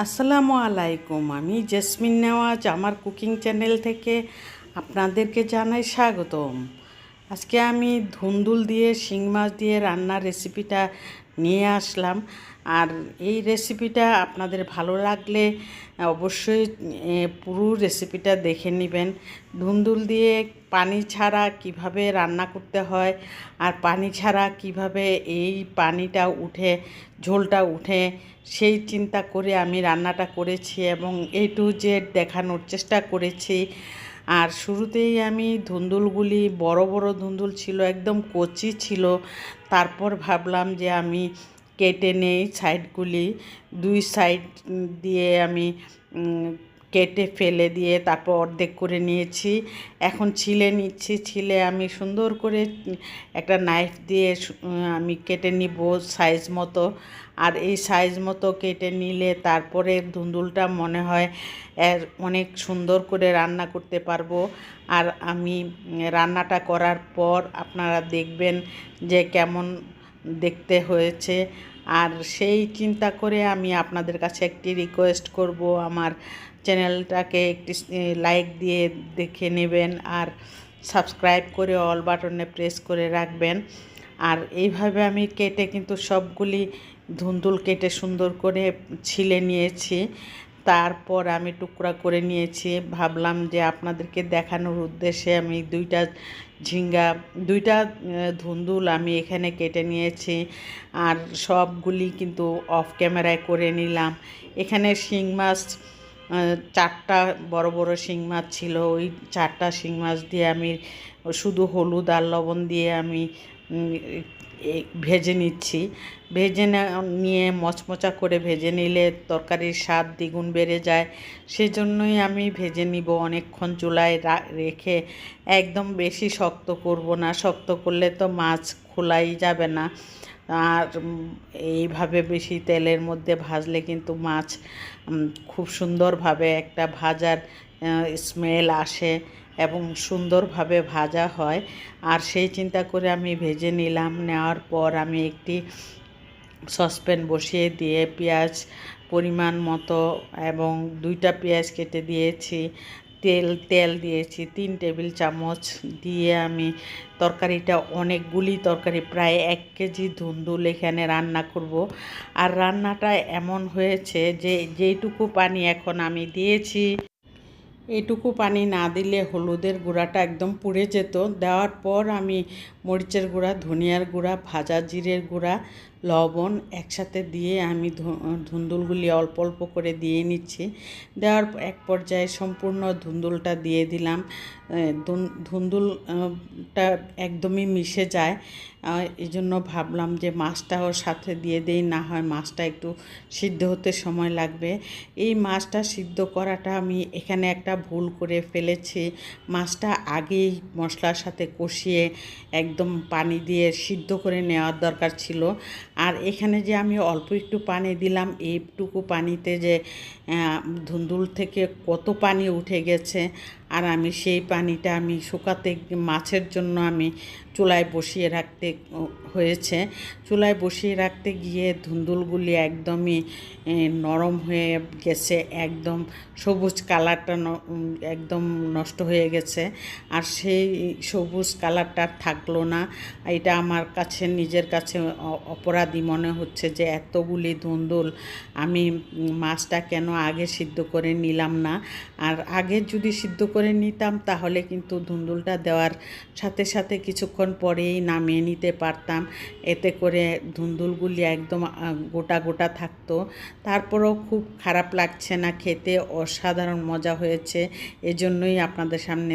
আসসালামু আলাইকুম। আমি জেসমিন নেওয়াজ আমার কুকিং চ্যানেল থেকে আপনাদেরকে জানাই স্বাগতম। আজকে আমি ধুন্দুল দিয়ে শিং মাছ দিয়ে রান্নার রেসিপিটা নিয়ে আসলাম। আর এই রেসিপিটা আপনাদের ভালো লাগলে অবশ্যই পুরো রেসিপিটা দেখে নেবেন। ধুন্দুল দিয়ে পানি ছাড়া কিভাবে রান্না করতে হয় আর পানি ছাড়া কিভাবে এই পানিটা উঠে ঝোলটা উঠে সেই চিন্তা করে আমি রান্নাটা করেছি এবং A to Z দেখানোর চেষ্টা করেছি। আর শুরুতেই আমি ধুন্দুলগুলি বড় বড় ধুন্দুল ছিল, একদম কচি ছিল। তারপর ভাবলাম যে আমি কেটে নেই সাইডগুলি, দুই সাইড দিয়ে আমি কেটে ফেলে দিয়ে তারপর অর্ধেক করে নিয়েছি। এখন ছিলে নিচ্ছি। ছিলে আমি সুন্দর করে একটা নাইফ দিয়ে আমি কেটে নিব সাইজ মতো। আর এই সাইজ মতো কেটে নিলে তারপরে ধুন্দুলটা মনে হয় অনেক সুন্দর করে রান্না করতে পারবো। আর আমি রান্নাটা করার পর আপনারা দেখবেন যে কেমন দেখতে হয়েছে। আর সেই চিন্তা করে আমি আপনাদের কাছে একটি রিকোয়েস্ট করব, আমার চ্যানেলটাকে একটি লাইক দিয়ে দেখে নেবেন আর সাবস্ক্রাইব করে অল বাটনে প্রেস করে রাখবেন। আর এইভাবে আমি কেটে কিন্তু সবগুলি ধুন্দুল কেটে সুন্দর করে ছিলে নিয়েছি। তারপর আমি টুকরা করে নিয়েছি। ভাবলাম যে আপনাদেরকে দেখানোর উদ্দেশ্যে আমি দুইটা ধুন্দুল আমি এখানে কেটে নিয়েছি। আর সবগুলি কিন্তু অফ ক্যামেরায় করে নিলাম। এখানে শিং মাছ 4টা বড় বড় শিং মাছ ছিল। ওই 4টা শিং মাছ দিয়ে আমি শুধু হলুদ আর লবণ দিয়ে আমি ভেজে নিচ্ছি। ভেজে নিয়ে মচমচা করে ভেজে নিলে তরকারির স্বাদ দ্বিগুণ বেড়ে যায়। সেজন্যই আমি ভেজে নিব অনেকক্ষণ চুলায় রেখে। একদম বেশি শক্ত করব না, শক্ত করলে তো মাছ খোলাই যাবে না। আর এইভাবে বেশি তেলের মধ্যে ভাজলে কিন্তু মাছ খুব সুন্দরভাবে একটা ভাজার স্মেল আসে এবং সুন্দরভাবে ভাজা হয়। আর সেই চিন্তা করে আমি ভেজে নিলাম। নেওয়ার পর আমি একটি সসপ্যান বসিয়ে দিয়ে পেঁয়াজ পরিমাণ মতো এবং 2টা পেঁয়াজ কেটে দিয়েছি। তেল দিয়েছি 3 টেবিল চামচ দিয়ে আমি তরকারিটা অনেকগুলি তরকারি প্রায় 1 কেজি ধুন্দুল এখানে রান্না করব। আর রান্নাটা এমন হয়েছে যে যেইটুকু পানি এখন আমি দিয়েছি, এইটুকু পানি না দিলে হলুদের গুঁড়াটা একদম পুড়ে যেত। দেওয়ার পর আমি মরিচের গুঁড়া, ধনিয়ার গুঁড়া, ভাজা জিরের গুঁড়া, লবণ একসাথে দিয়ে আমি ধুন্দুলগুলি অল্প অল্প করে দিয়ে নিচ্ছি। দেওয়ার এক পর্যায়ে সম্পূর্ণ ধুন্দুলটা দিয়ে দিলাম। ধুন্দুলটা একদমই মিশে যায়। এই জন্য ভাবলাম যে মাছটাও সাথে দিয়ে দেই, না হয় মাছটা একটু সিদ্ধ হতে সময় লাগবে। এই মাছটা সিদ্ধ করাটা আমি এখানে একটা ভুল করে ফেলেছি। মাছটা আগেই মশলার সাথে কষিয়ে একদম পানি দিয়ে সিদ্ধ করে নেওয়ার দরকার ছিল। আর এখানে যে আমি অল্প একটু পানি দিলাম, এইটুকু পানিতে যে ধুন্দুল থেকে কত পানি উঠে গেছে। আর আমি সেই পানিটা আমি শুকাতে মাছের জন্য আমি চুলায় বসিয়ে রাখতে হয়েছে। চুলায় বসিয়ে রাখতে গিয়ে ধুন্দুলগুলি একদমই নরম হয়ে গেছে, একদম সবুজ কালারটা একদম নষ্ট হয়ে গেছে। আর সেই সবুজ কালারটা থাকলো না। এটা আমার কাছে নিজের কাছে অপরাধী মনে হচ্ছে যে এতগুলি ধুন্দুল আমি মাছটা কেন আগে সিদ্ধ করে নিলাম না। আর আগে যদি সিদ্ধ করে নিতাম তাহলে কিন্তু ধুন্দুলটা দেওয়ার সাথে সাথে কিছুক্ষণ পরেই নামিয়ে নিতে পারতাম। এতে করে ধুন্দুলগুলি একদম গোটা গোটা থাকতো। তারপরেও খুব খারাপ লাগছে না, খেতে অসাধারণ মজা হয়েছে। এজন্যই আপনাদের সামনে